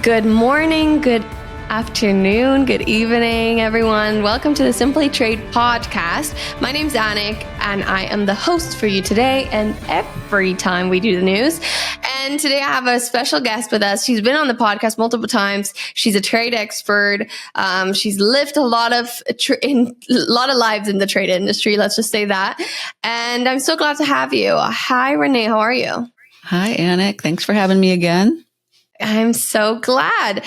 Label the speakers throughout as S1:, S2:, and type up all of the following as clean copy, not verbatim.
S1: Good morning, good afternoon, good evening, everyone. Welcome to the Simply Trade podcast. My name's Anik, and I am the host for you today and every time we do the news. And today I have a special guest with us. She's been on the podcast multiple times. She's a trade expert. She's lived a lot of lives in the trade industry. Let's just say that. And I'm so glad to have you. Hi, Renee. How are you?
S2: Hi, Anik. Thanks for having me again.
S1: I'm so glad.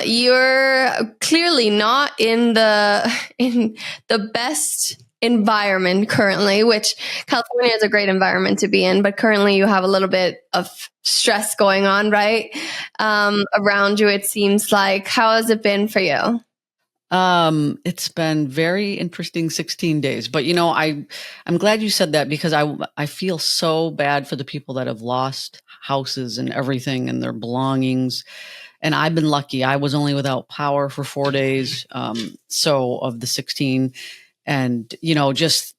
S1: You're clearly not in the best environment currently, which California is a great environment to be in, but currently you have a little bit of stress going on, right? Around you, it seems like. How has it been for you?
S2: It's been very interesting 16 days, but I'm glad you said that because I feel so bad for the people that have lost houses and everything and their belongings. And I've been lucky. I was only without power for 4 days. So of the 16, and I just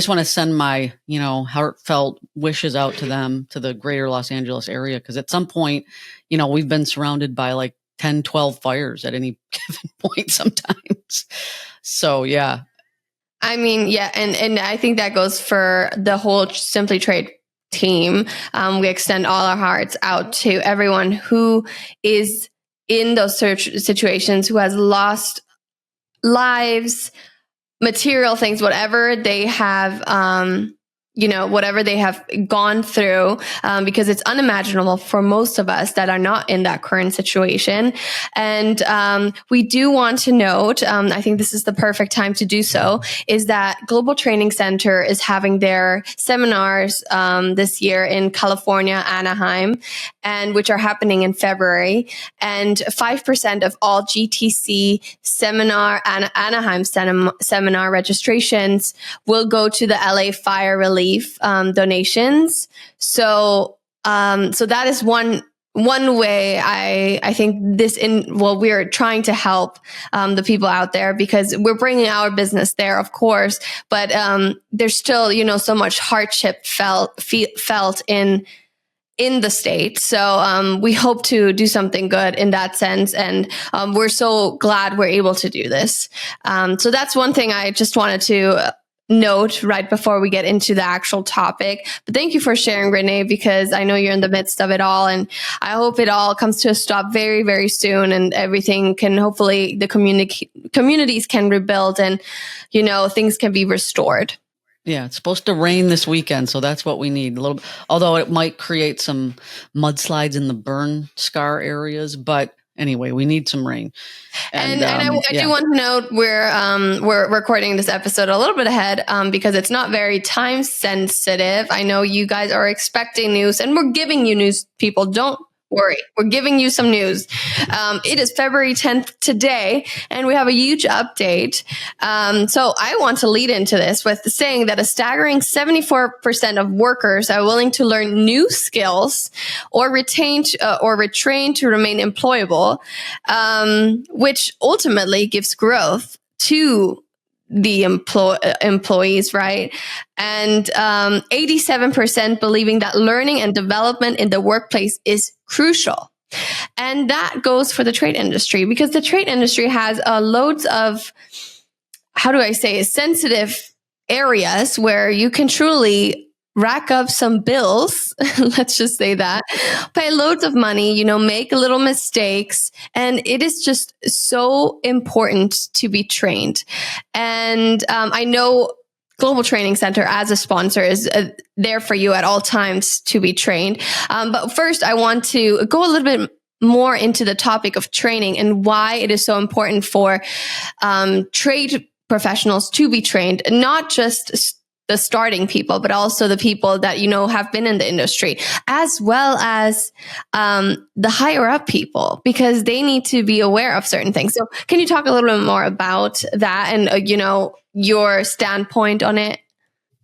S2: want to send my, heartfelt wishes out to them, to the greater Los Angeles area. Cause at some point, we've been surrounded by like 10, 12 fires at any given point sometimes. So, yeah.
S1: I mean, yeah. And I think that goes for the whole Simply Trade team. We extend all our hearts out to everyone who is in those situations, who has lost lives, material things, whatever they have, whatever they have gone through, because it's unimaginable for most of us that are not in that current situation. And we do want to note, I think this is the perfect time to do so, is that Global Training Center is having their seminars this year in California, Anaheim, and which are happening in February. And 5% of all GTC seminar and Anaheim seminar registrations will go to the LA fire relief donations. So that is one way I think we're trying to help the people out there, because we're bringing our business there, of course, but there's still so much hardship felt in the state. So we hope to do something good in that sense. And we're so glad we're able to do this. So that's one thing I just wanted to note right before we get into the actual topic. But thank you for sharing, Renee, because I know you're in the midst of it all. And I hope it all comes to a stop very, very soon, and everything can, hopefully the communities can rebuild, and, things can be restored.
S2: Yeah, it's supposed to rain this weekend, so that's what we need. Although it might create some mudslides in the burn scar areas, but anyway, we need some rain.
S1: And I do want to note we're recording this episode a little bit ahead because it's not very time sensitive. I know you guys are expecting news, and we're giving you news, people. Don't worry, we're giving you some news. It is February 10th today, and we have a huge update. So I want to lead into this with saying that a staggering 74% of workers are willing to learn new skills or retrain to remain employable, which ultimately gives growth to the employees, right? And 87% believing that learning and development in the workplace is crucial. And that goes for the trade industry, because the trade industry has loads of, sensitive areas where you can truly rack up some bills, let's just say that, pay loads of money, make little mistakes. And it is just so important to be trained. And I know Global Training Center as a sponsor is there for you at all times to be trained. But first, I want to go a little bit more into the topic of training and why it is so important for trade professionals to be trained, not just the starting people, but also the people that, have been in the industry, as well as the higher up people, because they need to be aware of certain things. So can you talk a little bit more about that and, your standpoint on it?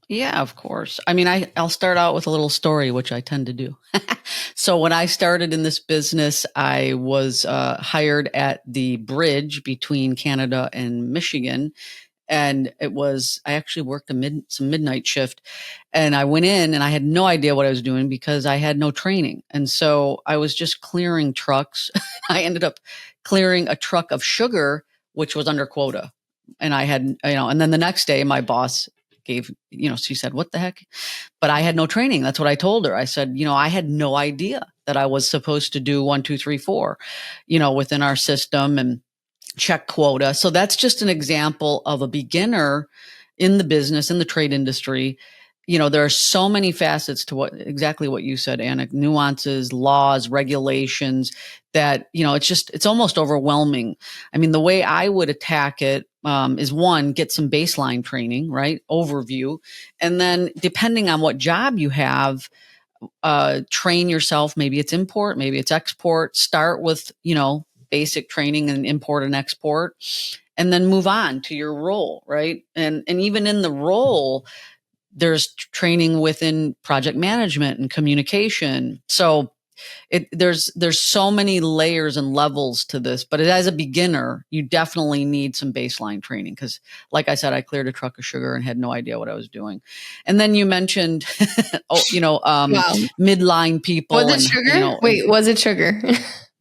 S2: Yeah, of course. I mean, I'll start out with a little story, which I tend to do. So when I started in this business, I was hired at the bridge between Canada and Michigan. And I actually worked some midnight shift, and I went in and I had no idea what I was doing because I had no training. And so I was just clearing trucks. I ended up clearing a truck of sugar, which was under quota. And I had, and then the next day my boss gave, she said, "What the heck?" But I had no training. That's what I told her. I said, I had no idea that I was supposed to do 1, 2, 3, 4, within our system and check quota. So that's just an example of a beginner in the business, in the trade industry. There are so many facets to exactly what you said, Anna, nuances, laws, regulations that, it's almost overwhelming. I mean, the way I would attack it is one, get some baseline training, right? Overview. And then depending on what job you have, train yourself. Maybe it's import, maybe it's export. Start with, basic training and import and export, and then move on to your role, right? And even in the role, there's training within project management and communication. So there's so many layers and levels to this, but as a beginner, you definitely need some baseline training because, like I said, I cleared a truck of sugar and had no idea what I was doing. And then you mentioned,
S1: Wow.
S2: midline people.
S1: Was it sugar? Wait, was it sugar?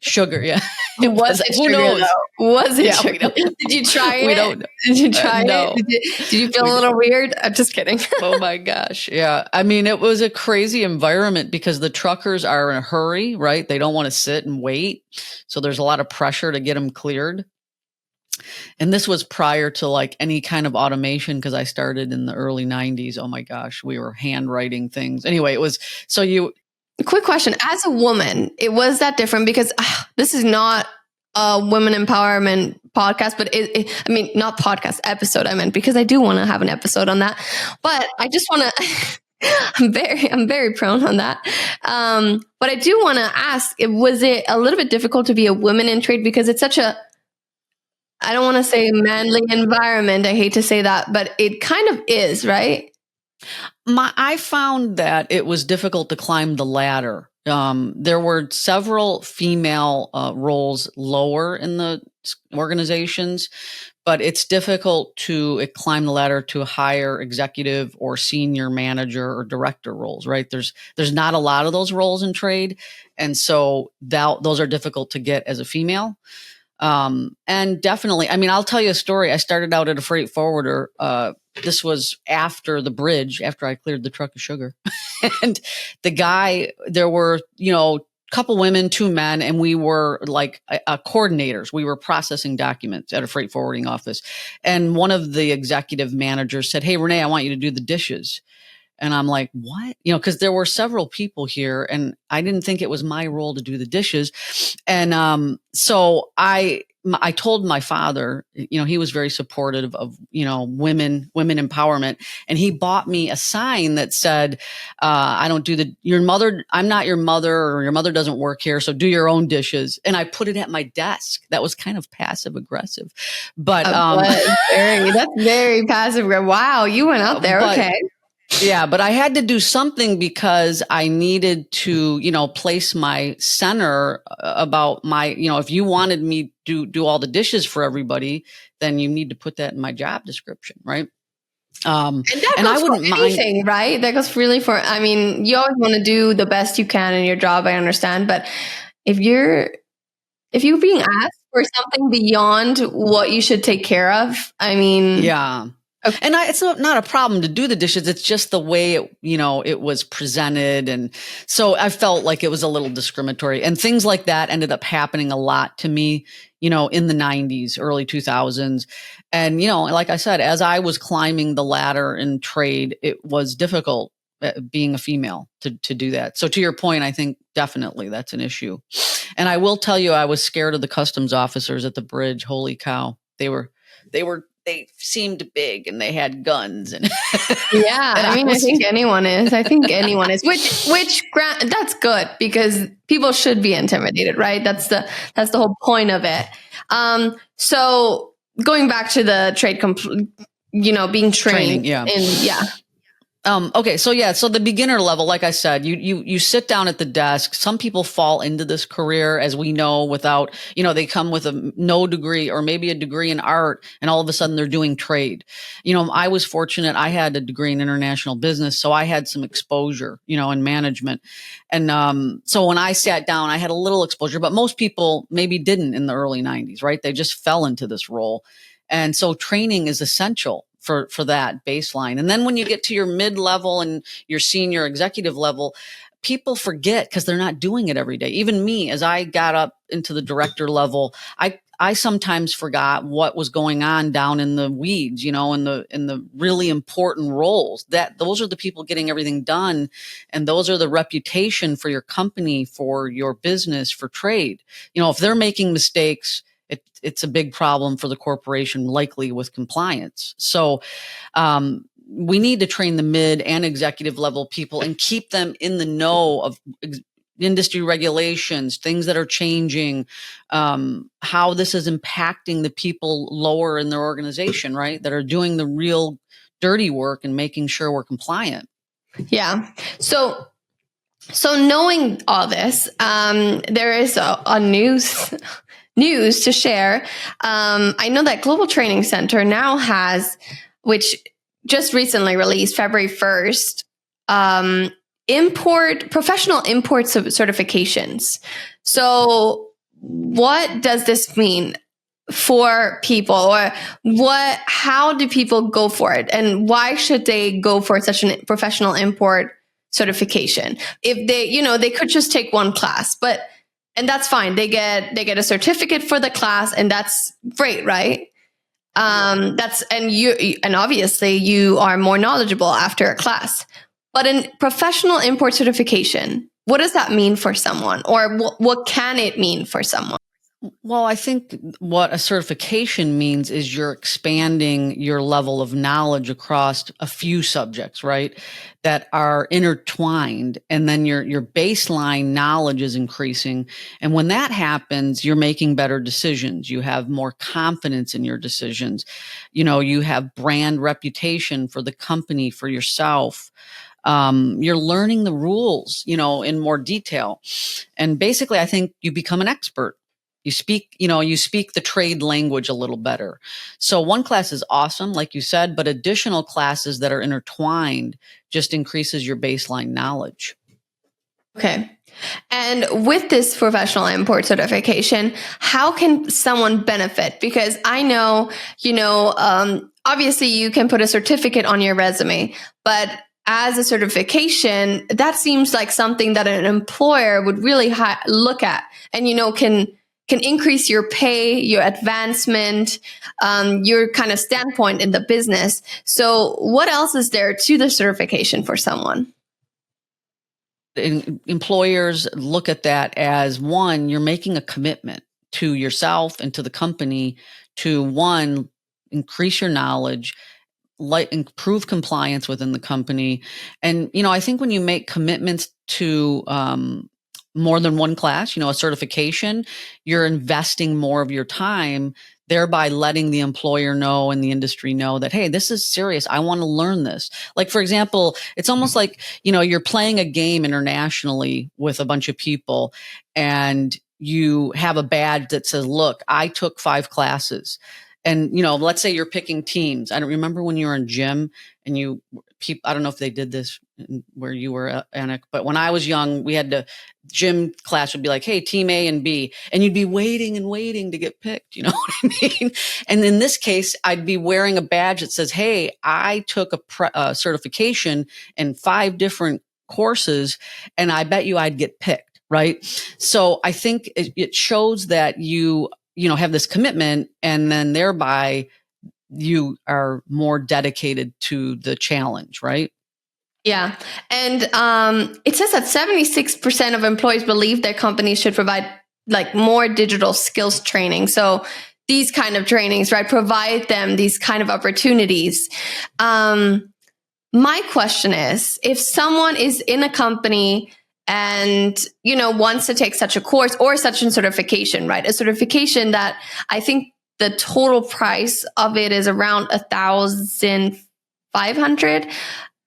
S2: Sugar, yeah.
S1: Was it
S2: Who
S1: sugar,
S2: knows?
S1: though? Was it sugar? Did you try it?
S2: We don't know.
S1: Did you try
S2: no.
S1: it? Did you feel a little weird? I'm just kidding.
S2: Oh my gosh. Yeah. I mean, it was a crazy environment because the truckers are in a hurry, right? They don't want to sit and wait. So there's a lot of pressure to get them cleared. And this was prior to like any kind of automation because I started in the early 90s. Oh my gosh. We were handwriting things. Anyway, it was
S1: Quick question. As a woman, it was that different because this is not a women empowerment podcast, but not podcast episode. I meant because I do want to have an episode on that, but I just want to, I'm very prone on that. But I do want to ask, was it a little bit difficult to be a woman in trade because it's such a, I don't want to say manly environment. I hate to say that, but it kind of is, right?
S2: I found that it was difficult to climb the ladder. There were several female roles lower in the organizations, but it's difficult to climb the ladder to a higher executive or senior manager or director roles, right? There's not a lot of those roles in trade. And so those are difficult to get as a female. And definitely, I mean, I'll tell you a story. I started out at a freight forwarder. This was after the bridge, after I cleared the truck of sugar. And the guy, there were, a couple women, 2 men, and we were like coordinators. We were processing documents at a freight forwarding office. And one of the executive managers said, "Hey, Renee, I want you to do the dishes." And I'm like, "What?" Because there were several people here and I didn't think it was my role to do the dishes. And so I told my father, he was very supportive of, women empowerment. And he bought me a sign that said, "I don't do I'm not your mother, or your mother doesn't work here. So do your own dishes." And I put it at my desk. That was kind of passive aggressive, but,
S1: that's very passive. Wow. You went out there. Okay.
S2: Yeah, but I had to do something because I needed to, place my center about my, if you wanted me to do all the dishes for everybody, then you need to put that in my job description, right?
S1: And I wouldn't mind, right? That goes really for, I mean, you always want to do the best you can in your job. I understand. But if you're being asked for something beyond what you should take care of, I mean,
S2: yeah. Okay. And it's not a problem to do the dishes. It's just the way it was presented. And so I felt like it was a little discriminatory, and things like that ended up happening a lot to me, in the 90s, early 2000s. And, like I said, as I was climbing the ladder in trade, it was difficult being a female to do that. So to your point, I think definitely that's an issue. And I will tell you, I was scared of the customs officers at the bridge. Holy cow. They seemed big and they had guns. And
S1: yeah, I mean, I think anyone is. Which that's good because people should be intimidated, right? That's the whole point of it. So going back to the trade, being trained.
S2: Training, yeah. Okay. So yeah, so the beginner level, like I said, you sit down at the desk. Some people fall into this career, as we know, without, they come with no degree or maybe a degree in art, and all of a sudden they're doing trade. I was fortunate. I had a degree in international business, so I had some exposure, in management. And, so when I sat down, I had a little exposure, but most people maybe didn't in the early 90s, right? They just fell into this role. And so training is essential for that baseline. And then when you get to your mid-level and your senior executive level, people forget because they're not doing it every day. Even me, as I got up into the director level, I sometimes forgot what was going on down in the weeds, in the really important roles. Those are the people getting everything done, and those are the reputation for your company, for your business, for trade. If they're making mistakes, it's a big problem for the corporation, likely with compliance. So we need to train the mid and executive level people and keep them in the know of industry regulations, things that are changing, how this is impacting the people lower in their organization, right? That are doing the real dirty work and making sure we're compliant.
S1: Yeah. So knowing all this, there is a news to share. I know that Global Training Center now has, which just recently released February 1st, professional import certifications. So what does this mean for people, or how do people go for it, and why should they go for such a professional import certification? If they could just take one class, and that's fine. They get a certificate for the class, and that's great, right? And obviously you are more knowledgeable after a class. But in professional import certification, what does that mean for someone, or what can it mean for someone?
S2: Well, I think what a certification means is you're expanding your level of knowledge across a few subjects, right? That are intertwined. And then your baseline knowledge is increasing. And when that happens, you're making better decisions. You have more confidence in your decisions. You have brand reputation for the company, for yourself. You're learning the rules, in more detail. And basically, I think you become an expert. You speak the trade language a little better. So one class is awesome, like you said, but additional classes that are intertwined just increases your baseline knowledge.
S1: Okay. And with this professional import certification, how can someone benefit? Because I know, obviously you can put a certificate on your resume, but as a certification, that seems like something that an employer would really look at, and, can increase your pay, your advancement, your kind of standpoint in the business. So what else is there to the certification for someone?
S2: Employers look at that as, one, you're making a commitment to yourself and to the company to, one, increase your knowledge, improve compliance within the company. And, I think when you make commitments to more than one class, a certification, you're investing more of your time, thereby letting the employer know and the industry know that, hey, this is serious. I want to learn this. Like, for example, it's almost like, you're playing a game internationally with a bunch of people, and you have a badge that says, look, I took 5 classes. And, let's say you're picking teams. I don't remember when you were in gym and I don't know if they did this where you were, Anik, but when I was young, we had gym class would be like, hey, team A and B, and you'd be waiting and waiting to get picked. You know what I mean? And in this case, I'd be wearing a badge that says, hey, I took a certification in 5 different courses, and I bet you I'd get picked. Right. So I think it shows that you have this commitment, and then thereby you are more dedicated to the challenge, right?
S1: Yeah. And it says that 76% of employees believe their companies should provide more digital skills training. So these kind of trainings, right, provide them these kind of opportunities. My question is, if someone is in a company and, wants to take such a course or such a certification, right? A certification that I think the total price of it is around $1,500.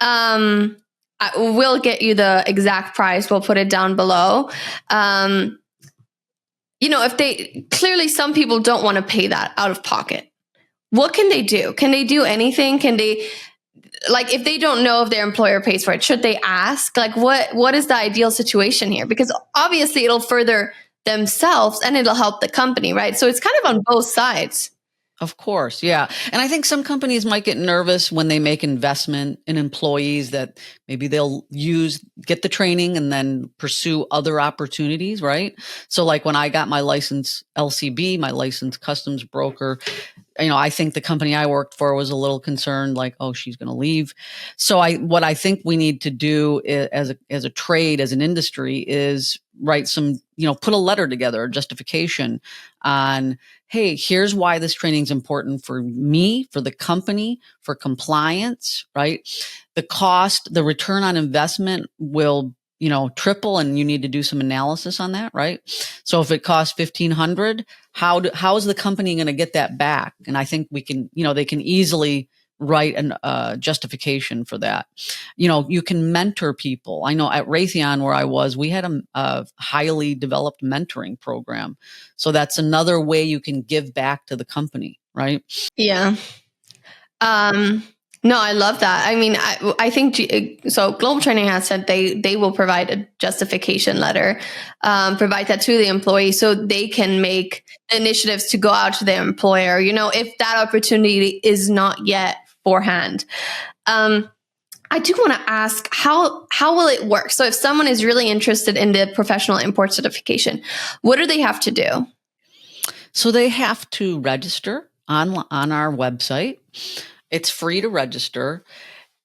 S1: We'll get you the exact price. We'll put it down below. If they clearly, some people don't want to pay that out of pocket. What can they do? Can they do anything? Can they, like, if they don't know if their employer pays for it, should they ask? Like, what is the ideal situation here? Because obviously it'll further themselves and it'll help the company, right? So it's kind of on both sides.
S2: Of course, yeah. And I think some companies might get nervous when they make investment in employees that maybe they'll get the training and then pursue other opportunities, right? So like when I got my license LCB, my licensed customs broker, I think the company I worked for was a little concerned, like, oh, she's going to leave. So what I think we need to do as a trade, as an industry, is write some, put a letter together, a justification on, hey, here's why this training is important for me, for the company, for compliance, right? The cost, the return on investment will triple, and you need to do some analysis on that, right? So if it costs $1,500, how is the company going to get that back? And I think we can, they can easily write a justification for that. You can mentor people. I know at Raytheon, where I was, we had a highly developed mentoring program. So that's another way you can give back to the company, right?
S1: Yeah. No, I love that. I mean, I think so. Global Training has said they will provide a justification letter, provide that to the employee so they can make initiatives to go out to their employer, if that opportunity is not yet forehand. I do want to ask, how will it work? So if someone is really interested in the professional import certification, what do they have to do?
S2: So they have to register on our website. It's free to register.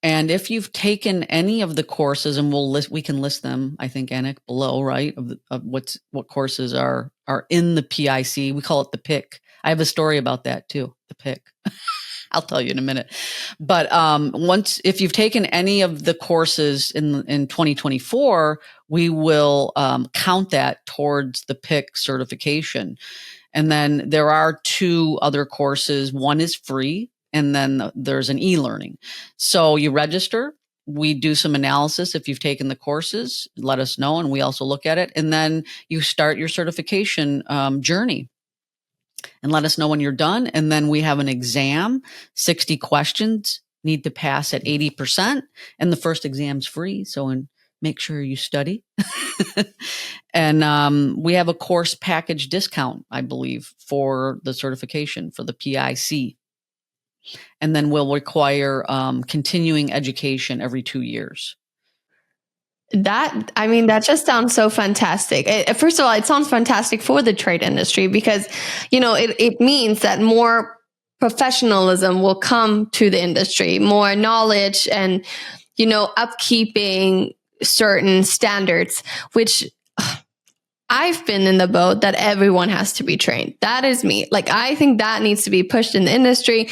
S2: And if you've taken any of the courses, and we can list them, I think, Anik, below, right? Of what courses are in the PIC. We call it the PIC. I have a story about that too, the PIC. I'll tell you in a minute. But if you've taken any of the courses in 2024, we will count that towards the PIC certification. And then there are 2 other courses. One is free, and then there's an e-learning. So you register, we do some analysis. If you've taken the courses, let us know, and we also look at it. And then you start your certification journey and let us know when you're done. And then we have an exam, 60 questions, need to pass at 80%. And the first exam's free. So make sure you study. And we have a course package discount, I believe, for the certification for the PIC. And then we'll require continuing education every 2 years.
S1: That just sounds so fantastic. First of all, it sounds fantastic for the trade industry because, it means that more professionalism will come to the industry, more knowledge and, upkeeping certain standards, which I've been in the boat that everyone has to be trained. That is me. Like, I think that needs to be pushed in the industry.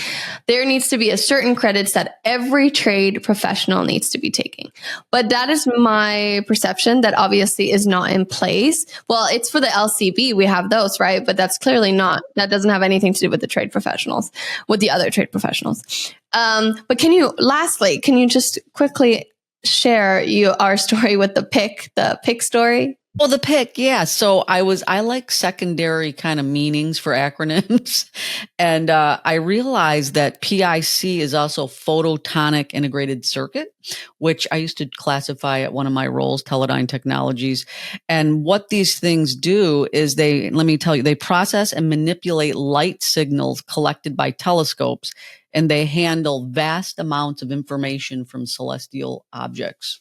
S1: There needs to be a certain credits that every trade professional needs to be taking. But that is my perception that obviously is not in place. Well, it's for the LCB. We have those, right? But that's clearly not. That doesn't have anything to do with the trade professionals, with the other trade professionals. But can you just quickly share our story with the PIC story?
S2: Well, the PIC, yeah. So I like secondary kind of meanings for acronyms. And I realized that PIC is also photonic integrated circuit, which I used to classify at one of my roles, Teledyne Technologies. And what these things do is they process and manipulate light signals collected by telescopes, and they handle vast amounts of information from celestial objects.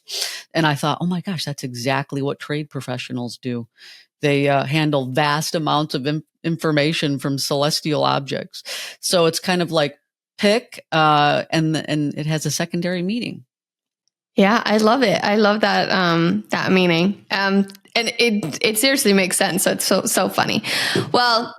S2: And I thought, oh my gosh, that's exactly what trade professionals do. They handle vast amounts of information from celestial objects. So it's kind of like PIC, and it has a secondary meaning.
S1: Yeah, I love it. I love that meaning. And it seriously makes sense. So it's so funny. Well,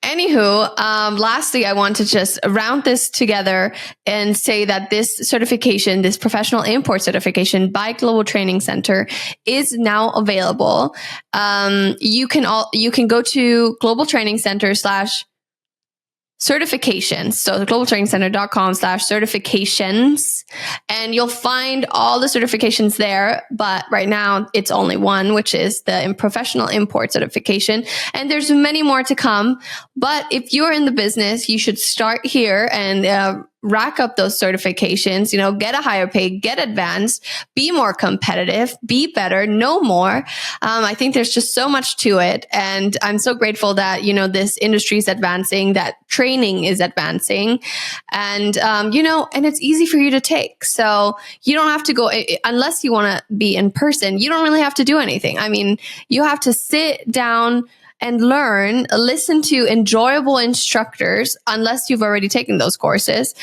S1: anywho, lastly, I want to just round this together and say that this certification, this professional import certification by Global Training Center, is now available. You can go to Global Training Center certifications. So globaltrainingcenter.com/certifications, and you'll find all the certifications there. But right now it's only one, which is the professional import certification. And there's many more to come. But if you're in the business, you should start here and rack up those certifications, get a higher pay, get advanced, be more competitive, be better, know more. I think there's just so much to it. And I'm so grateful that, this industry is advancing, that training is advancing, and, and it's easy for you to take. So you don't have to go, unless you want to be in person, you don't really have to do anything. I mean, you have to sit down and learn, listen to enjoyable instructors, unless you've already taken those courses.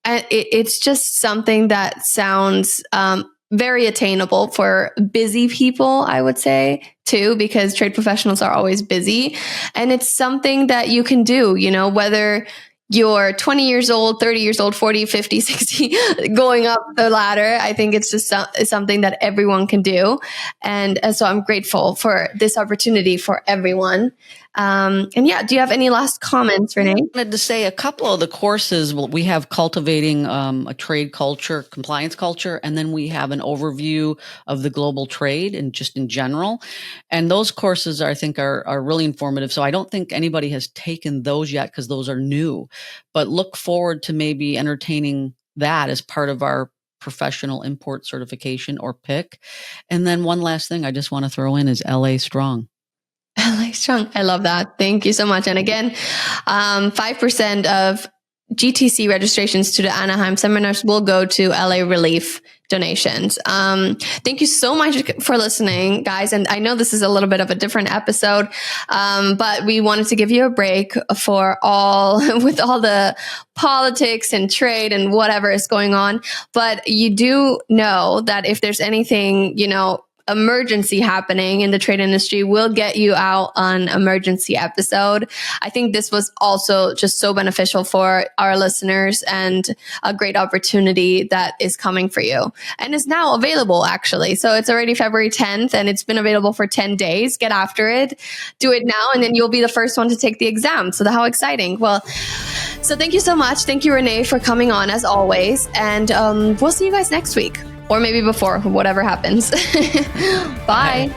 S1: It's just something that sounds very attainable for busy people, I would say, too, because trade professionals are always busy. And it's something that you can do, whether you're 20 years old, 30 years old, 40, 50, 60, going up the ladder. I think it's just something that everyone can do. And so I'm grateful for this opportunity for everyone. And yeah, do you have any last comments, Renee?
S2: I wanted to say a couple of the courses. We have cultivating a trade culture, compliance culture, and then we have an overview of the global trade and just in general. And those courses, I think, are really informative. So I don't think anybody has taken those yet because those are new. But look forward to maybe entertaining that as part of our professional import certification or PIC. And then one last thing I just want to throw in is LA Strong.
S1: LA Strong. I love that. Thank you so much. And again, 5% of GTC registrations to the Anaheim seminars will go to LA Relief donations. Thank you so much for listening, guys. And I know this is a little bit of a different episode, but we wanted to give you a break with all the politics and trade and whatever is going on. But you do know that if there's anything, emergency happening in the trade industry, we'll get you out on emergency episode. I think this was also just so beneficial for our listeners and a great opportunity that is coming for you and is now available, actually. So it's already February 10th and it's been available for 10 days. Get after it, do it now, and then you'll be the first one to take the exam. So how exciting. Well, so thank you so much. Thank you, Renee, for coming on as always. And we'll see you guys next week. Or maybe before, whatever happens. Bye.